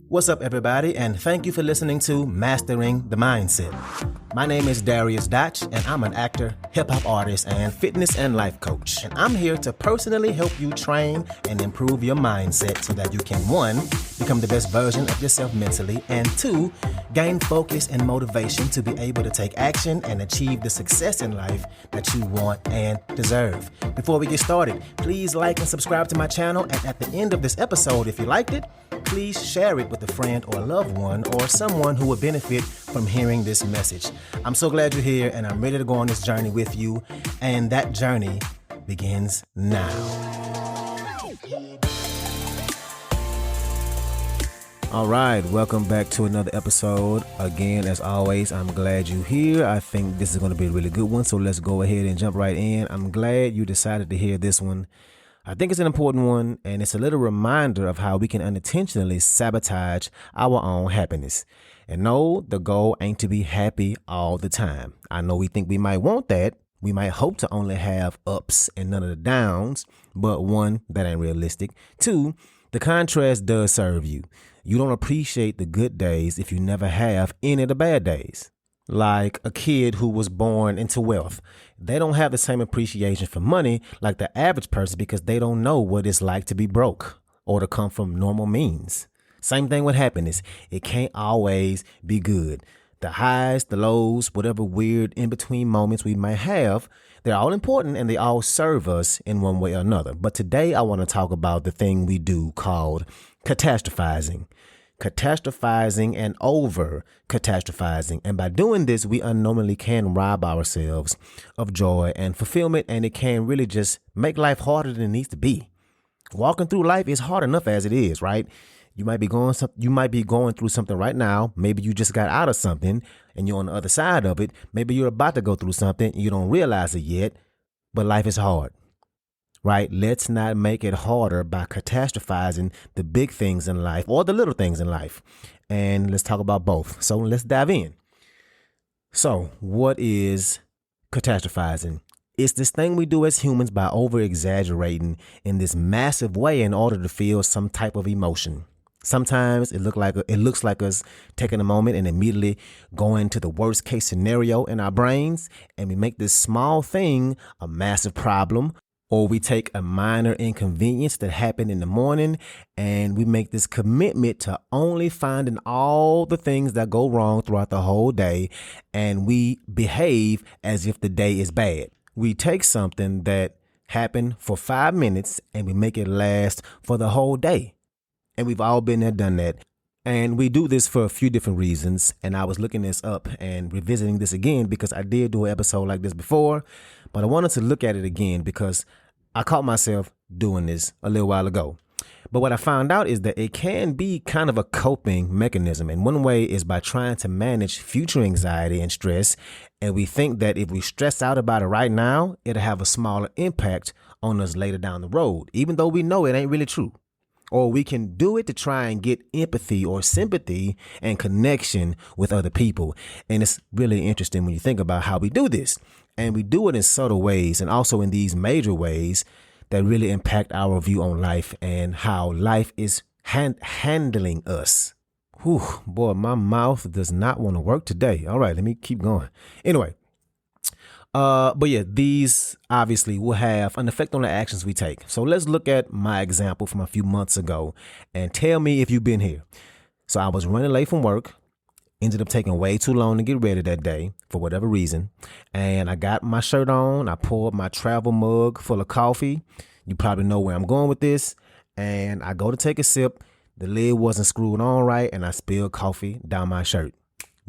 What's up, everybody, and thank you for listening to Mastering the Mindset. My name is Dariusdotch, and I'm an actor, hip-hop artist, and fitness and life coach. And I'm here to personally help you train and improve your mindset so that you can, 1, become the best version of yourself mentally, and 2, gain focus and motivation to be able to take action and achieve the success in life that you want and deserve. Before we get started, please like and subscribe to my channel, and at the end of this episode, if you liked it, please share it with a friend or a loved one or someone who would benefit from hearing this message. I'm so glad you're here, and I'm ready to go on this journey with you, and that journey begins now. All right, welcome back to another episode. Again, as always, I'm glad you're here. I think this is going to be a really good one, so let's go ahead and jump right in. I'm glad you decided to hear this one. I think it's an important one, and it's a little reminder of how we can unintentionally sabotage our own happiness. And no, the goal ain't to be happy all the time. I know we think we might want that. We might hope to only have ups and none of the downs, but 1, that ain't realistic. 2, the contrast does serve you. You don't appreciate the good days if you never have any of the bad days. Like a kid who was born into wealth. They don't have the same appreciation for money like the average person because they don't know what it's like to be broke or to come from normal means. Same thing with happiness. It can't always be good. The highs, the lows, whatever weird in-between moments we might have, they're all important and they all serve us in one way or another. But today I want to talk about the thing we do called catastrophizing. Catastrophizing and over catastrophizing. And by doing this, we unknowingly can rob ourselves of joy and fulfillment, and it can really just make life harder than it needs to be. Walking through life is hard enough as it is, right? You might be going through something right now. Maybe you just got out of something and you're on the other side of it. Maybe you're about to go through something and you don't realize it yet, but life is hard. Right? Let's not make it harder by catastrophizing the big things in life or the little things in life. And let's talk about both. So let's dive in. So what is catastrophizing? It's this thing we do as humans by over exaggerating in this massive way in order to feel some type of emotion. Sometimes it looks like us taking a moment and immediately going to the worst case scenario in our brains, and we make this small thing a massive problem. Or we take a minor inconvenience that happened in the morning and we make this commitment to only finding all the things that go wrong throughout the whole day, and we behave as if the day is bad. We take something that happened for 5 minutes and we make it last for the whole day. And we've all been there, done that. And we do this for a few different reasons. And I was looking this up and revisiting this again because I did do an episode like this before, but I wanted to look at it again because I caught myself doing this a little while ago. But what I found out is that it can be kind of a coping mechanism. And one way is by trying to manage future anxiety and stress. And we think that if we stress out about it right now, it'll have a smaller impact on us later down the road, even though we know it ain't really true. Or we can do it to try and get empathy or sympathy and connection with other people. And it's really interesting when you think about how we do this. And we do it in subtle ways and also in these major ways that really impact our view on life and how life is handling us. Whew, boy, my mouth does not want to work today. All right, let me keep going. Anyway. But yeah, these obviously will have an effect on the actions we take. So let's look at my example from a few months ago and tell me if you've been here. So I was running late from work, ended up taking way too long to get ready that day for whatever reason. And I got my shirt on. I poured my travel mug full of coffee. You probably know where I'm going with this. And I go to take a sip. The lid wasn't screwed on right and I spilled coffee down my shirt.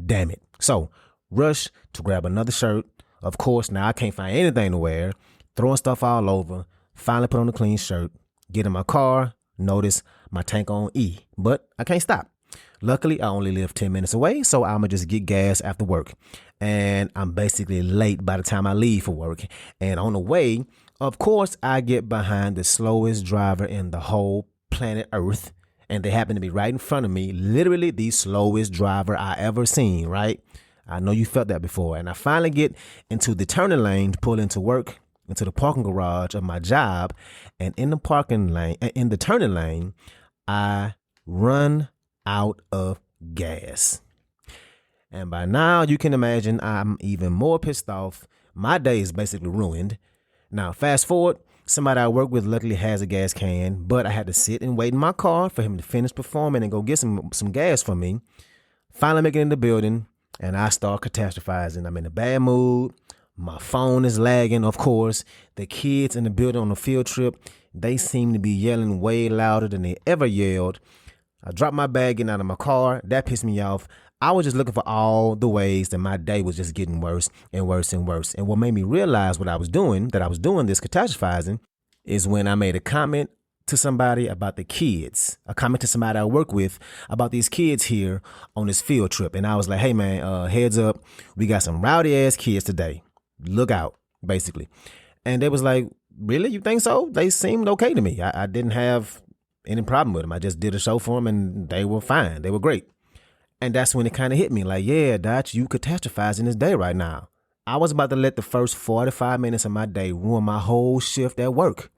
Damn it. So rush to grab another shirt. Of course, now I can't find anything to wear, throwing stuff all over, finally put on a clean shirt, get in my car, notice my tank on E, but I can't stop. Luckily, I only live 10 minutes away, so I'm going to just get gas after work. And I'm basically late by the time I leave for work. And on the way, of course, I get behind the slowest driver in the whole planet Earth. And they happen to be right in front of me, literally the slowest driver I ever seen, right? I know you felt that before. And I finally get into the turning lane to pull into work, into the parking garage of my job. And in the turning lane, I run out of gas. And by now, you can imagine I'm even more pissed off. My day is basically ruined. Now, fast forward, somebody I work with luckily has a gas can, but I had to sit and wait in my car for him to finish performing and go get some gas for me. Finally make it in the building, and I start catastrophizing. I'm in a bad mood. My phone is lagging, of course. The kids in the building on a field trip, they seem to be yelling way louder than they ever yelled. I dropped my bag getting out of my car. That pissed me off. I was just looking for all the ways that my day was just getting worse and worse and worse. And what made me realize that I was doing this catastrophizing, is when I made a comment to somebody about the kids, a comment to somebody I work with about these kids here on this field trip. And I was like, hey man, heads up, we got some rowdy ass kids today. Look out, basically. And they was like, really? You think so? They seemed okay to me. I didn't have any problem with them. I just did a show for them and they were fine. They were great. And that's when it kind of hit me like, yeah, Dotch, you catastrophizing this day right now. I was about to let the first 45 minutes of my day ruin my whole shift at work.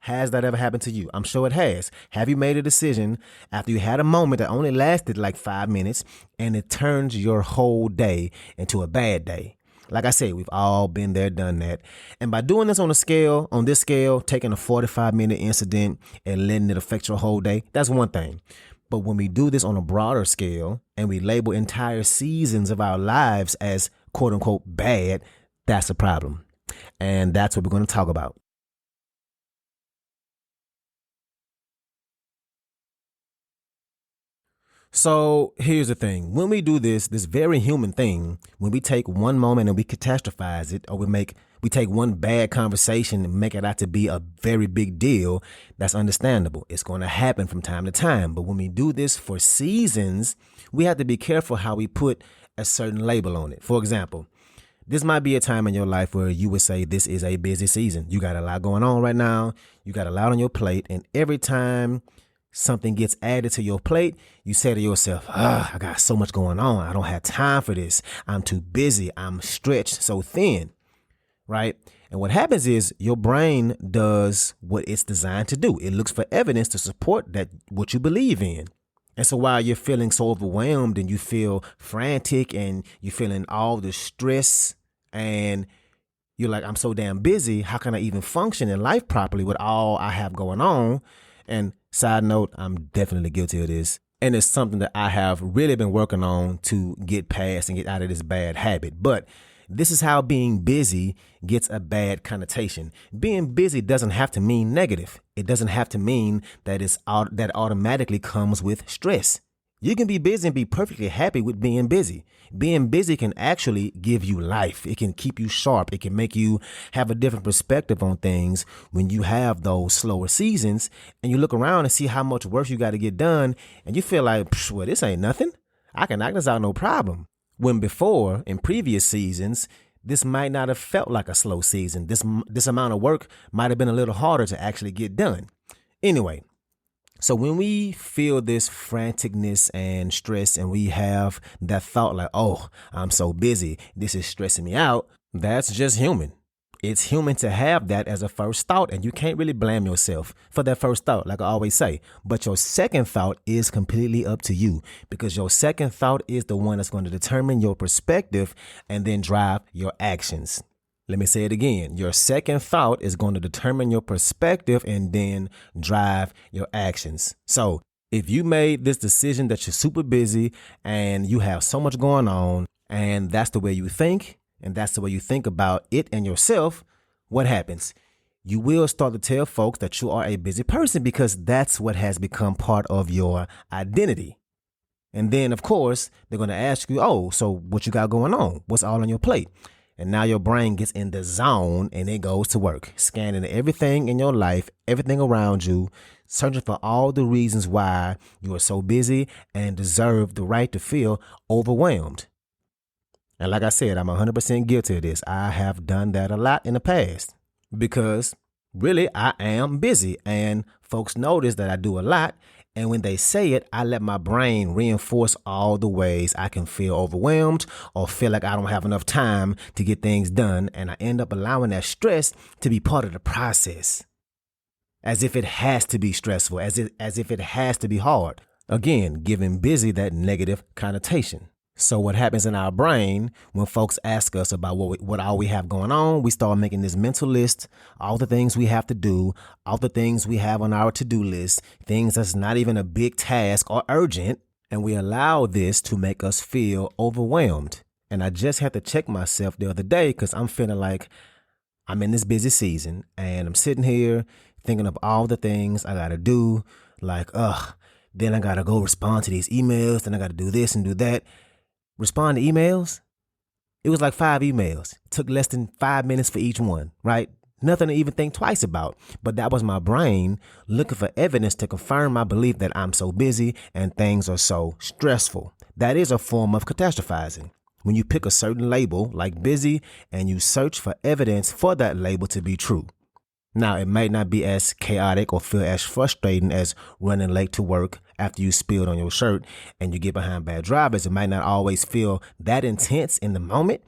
Has that ever happened to you? I'm sure it has. Have you made a decision after you had a moment that only lasted like 5 minutes and it turns your whole day into a bad day? Like I said, we've all been there, done that. And by doing this on this scale, taking a 45-minute incident and letting it affect your whole day, that's one thing. But when we do this on a broader scale and we label entire seasons of our lives as quote unquote bad, that's a problem. And that's what we're going to talk about. So here's the thing. When we do this very human thing, when we take one moment and we catastrophize it, or we take one bad conversation and make it out to be a very big deal, that's understandable. It's going to happen from time to time. But when we do this for seasons, we have to be careful how we put a certain label on it. For example, this might be a time in your life where you would say this is a busy season. You got a lot going on right now. You got a lot on your plate. And every time something gets added to your plate, you say to yourself, I got so much going on. I don't have time for this. I'm too busy. I'm stretched so thin, right? And what happens is your brain does what it's designed to do. It looks for evidence to support that what you believe in. And so while you're feeling so overwhelmed and you feel frantic and you're feeling all the stress and you're like, I'm so damn busy. How can I even function in life properly with all I have going on? And side note, I'm definitely guilty of this. And it's something that I have really been working on to get past and get out of this bad habit. But this is how being busy gets a bad connotation. Being busy doesn't have to mean negative. It doesn't have to mean that that automatically comes with stress. You can be busy and be perfectly happy with being busy. Being busy can actually give you life. It can keep you sharp. It can make you have a different perspective on things when you have those slower seasons and you look around and see how much work you got to get done and you feel like, well, this ain't nothing. I can knock this out no problem. When before, in previous seasons, this might not have felt like a slow season. This amount of work might have been a little harder to actually get done. Anyway, so when we feel this franticness and stress and we have that thought like, oh, I'm so busy, this is stressing me out, that's just human. It's human to have that as a first thought, and you can't really blame yourself for that first thought, like I always say. But your second thought is completely up to you, because your second thought is the one that's going to determine your perspective and then drive your actions. Let me say it again. Your second thought is going to determine your perspective and then drive your actions. So if you made this decision that you're super busy and you have so much going on, and that's the way you think, and that's the way you think about it and yourself, what happens? You will start to tell folks that you are a busy person because that's what has become part of your identity. And then, of course, they're going to ask you, oh, so what you got going on? What's all on your plate? And now your brain gets in the zone and it goes to work, scanning everything in your life, everything around you, searching for all the reasons why you are so busy and deserve the right to feel overwhelmed. And like I said, I'm 100% guilty of this. I have done that a lot in the past because really I am busy and folks notice that I do a lot. And when they say it, I let my brain reinforce all the ways I can feel overwhelmed or feel like I don't have enough time to get things done. And I end up allowing that stress to be part of the process, as if it has to be stressful, as if it has to be hard. Again, giving busy that negative connotation. So what happens in our brain when folks ask us about what all we have going on, we start making this mental list, all the things we have to do, all the things we have on our to-do list, things that's not even a big task or urgent, and we allow this to make us feel overwhelmed. And I just had to check myself the other day because I'm feeling like I'm in this busy season and I'm sitting here thinking of all the things I got to do, like, then I got to go respond to these emails, then I got to do this and do that. Respond to emails? It was like 5 emails. It took less than 5 minutes for each one, right? Nothing to even think twice about. But that was my brain looking for evidence to confirm my belief that I'm so busy and things are so stressful. That is a form of catastrophizing. When you pick a certain label like busy and you search for evidence for that label to be true. Now, it might not be as chaotic or feel as frustrating as running late to work after you spilled on your shirt and you get behind bad drivers. It might not always feel that intense in the moment.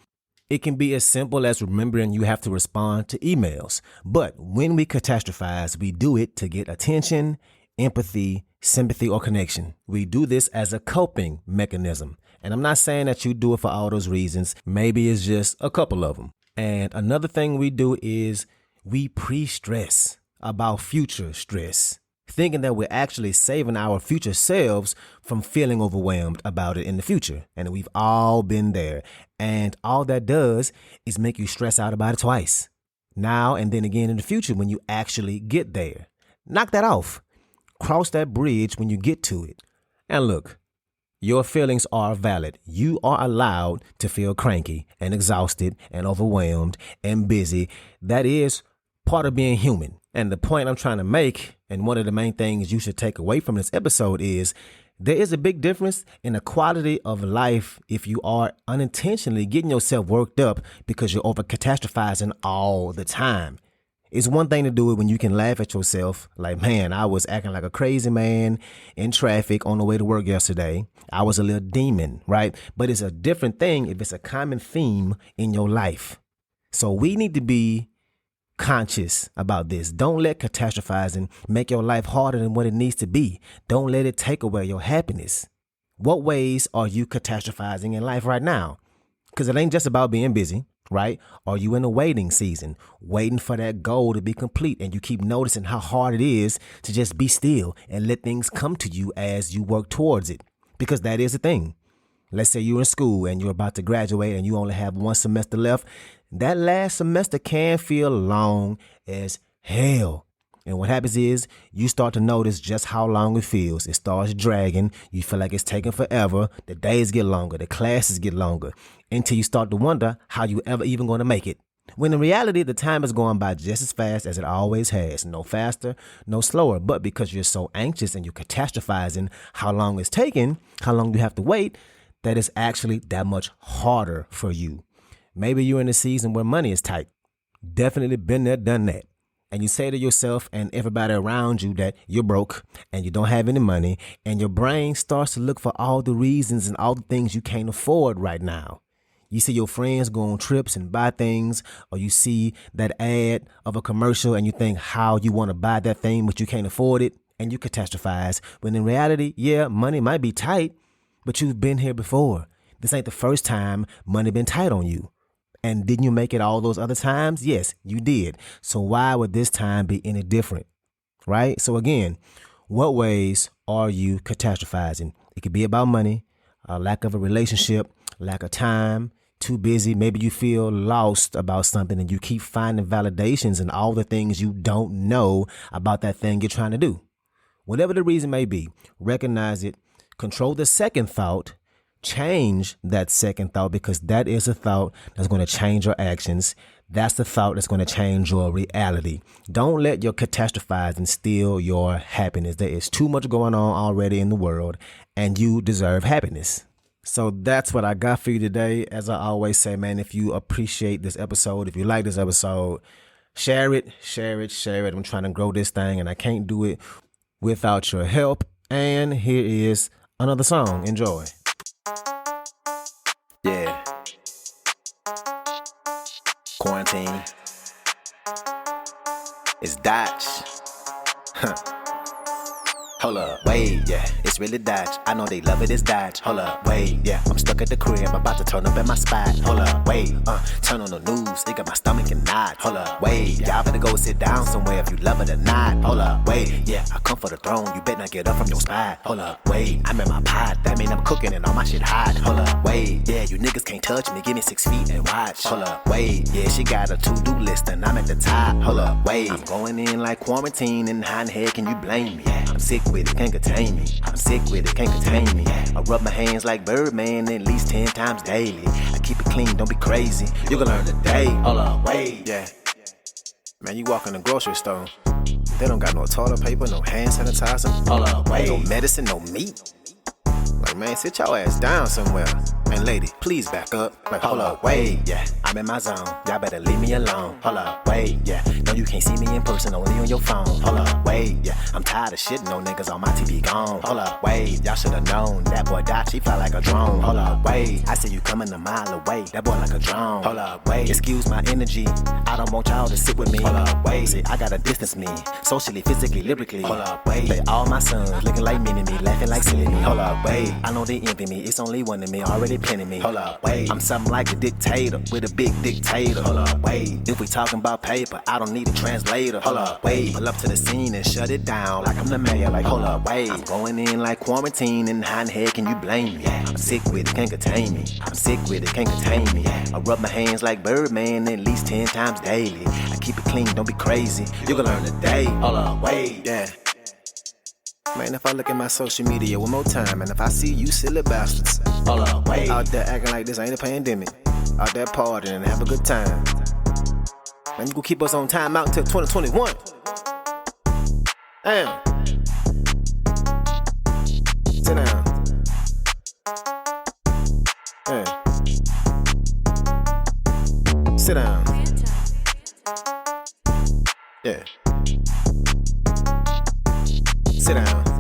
It can be as simple as remembering you have to respond to emails. But when we catastrophize, we do it to get attention, empathy, sympathy, or connection. We do this as a coping mechanism. And I'm not saying that you do it for all those reasons. Maybe it's just a couple of them. And another thing we do is we pre-stress about future stress, thinking that we're actually saving our future selves from feeling overwhelmed about it in the future. And we've all been there. And all that does is make you stress out about it twice. Now and then again in the future when you actually get there. Knock that off. Cross that bridge when you get to it. And look, your feelings are valid. You are allowed to feel cranky and exhausted and overwhelmed and busy. That is part of being human. And the point I'm trying to make, and one of the main things you should take away from this episode is there is a big difference in the quality of life if you are unintentionally getting yourself worked up because you're over catastrophizing all the time. It's one thing to do it when you can laugh at yourself. Like, man, I was acting like a crazy man in traffic on the way to work yesterday. I was a little demon, right? But it's a different thing if it's a common theme in your life. So we need to be conscious about this. Don't let catastrophizing make your life harder than what it needs to be. Don't let it take away your happiness. What ways are you catastrophizing in life right now? Because it ain't just about being busy, right? Are you in a waiting season, waiting for that goal to be complete, and you keep noticing how hard it is to just be still and let things come to you as you work towards it? Because that is the thing. Let's say you're in school and you're about to graduate and you only have 1 semester left. That last semester can feel long as hell. And what happens is you start to notice just how long it feels. It starts dragging. You feel like it's taking forever. The days get longer. The classes get longer until you start to wonder how you ever even going to make it. When in reality, the time is going by just as fast as it always has. No faster, no slower. But because you're so anxious and you're catastrophizing how long it's taking, how long you have to wait, that is actually that much harder for you. Maybe you're in a season where money is tight. Definitely been there, done that. And you say to yourself and everybody around you that you're broke and you don't have any money, and your brain starts to look for all the reasons and all the things you can't afford right now. You see your friends go on trips and buy things, or you see that ad of a commercial and you think how you want to buy that thing, but you can't afford it, and you catastrophize. When in reality, yeah, money might be tight, but you've been here before. This ain't the first time money been tight on you. And didn't you make it all those other times? Yes, you did. So why would this time be any different? Right? So again, what ways are you catastrophizing? It could be about money, a lack of a relationship, lack of time, too busy. Maybe you feel lost about something and you keep finding validations in all the things you don't know about that thing you're trying to do. Whatever the reason may be, recognize it, control the second thought, change that second thought, because that is a thought that's going to change your actions. That's the thought that's going to change your reality. Don't let your catastrophizing steal your happiness. There is too much going on already in the world, and you deserve happiness. So that's what I got for you today. As I always say, man, if you appreciate this episode, if you like this episode, share it. I'm trying to grow this thing, and I can't do it without your help. And here is another song. Enjoy. Yeah. Quarantine. It's Dotch. Hold up. Wait, yeah. It's really dodge. I know they love it, it's dodge. Hold up, wait, yeah, I'm stuck at the crib, I'm about to turn up in my spot. Hold up, wait, turn on the news, it got my stomach and knot. Hold up, wait, y'all better go sit down somewhere if you love it or not. Hold up, wait, yeah, I come for the throne, you better not get up from your spot. Hold up, wait, I'm in my pot, that mean I'm cooking and all my shit hot. Hold up, wait, yeah, you niggas can't touch me, give me 6 feet and watch. Hold up, wait, yeah, she got a to-do list and I'm at the top. Hold up, wait, I'm going in like quarantine and how in the heck can you blame me? I'm sick with it, can't contain me. I'm sick with it, can't contain me. I rub my hands like Birdman at least 10 times daily. I keep it clean, don't be crazy. You can learn today. Hold up, wait, yeah. Man, you walk in the grocery store, they don't got no toilet paper, no hand sanitizer. Hold up, wait, no medicine, no meat. Like, man, sit your ass down somewhere. And lady, please back up. Like, hold up, wait, yeah, I'm in my zone. Y'all better leave me alone. Hold up, wait, yeah. No, you can't see me in person, only on your phone. Hold up, wait, yeah. I'm tired of shitting on niggas on my TV gone. Hold up, wait, y'all should've known. That boy Dotch, he fly like a drone. Hold up, wait, I see you coming a mile away. That boy like a drone. Hold up, wait, excuse my energy. I don't want y'all to sit with me. Hold up, wait, see, I gotta distance me. Socially, physically, lyrically. Hold up, wait, they all my sons looking like mini me, laughing like silly me. Hold up, wait, I know they envy me. It's only one of me, already pinning me. Hold up, wait, I'm something like a dictator with a big dictator. Hold up, wait, if we talking about paper, I don't need a translator. Hold up, wait, pull up to the scene and shut it down like I'm the mayor. Like, hold up, wait, I'm going in like quarantine and how in the heck can you blame me? I'm sick with it, can't contain me. I'm sick with it, can't contain me. I rub my hands like Birdman at least 10 times daily. I keep it clean, don't be crazy. You can learn today. Hold up, wait, yeah. Man, if I look at my social media one more time, and if I see you silly bastards, hold up, wait, out there acting like this ain't a pandemic, out there partying and have a good time, man, you gon' keep us on timeout until 2021. Damn. Sit down. Hey. Sit down. Yeah. Sit down.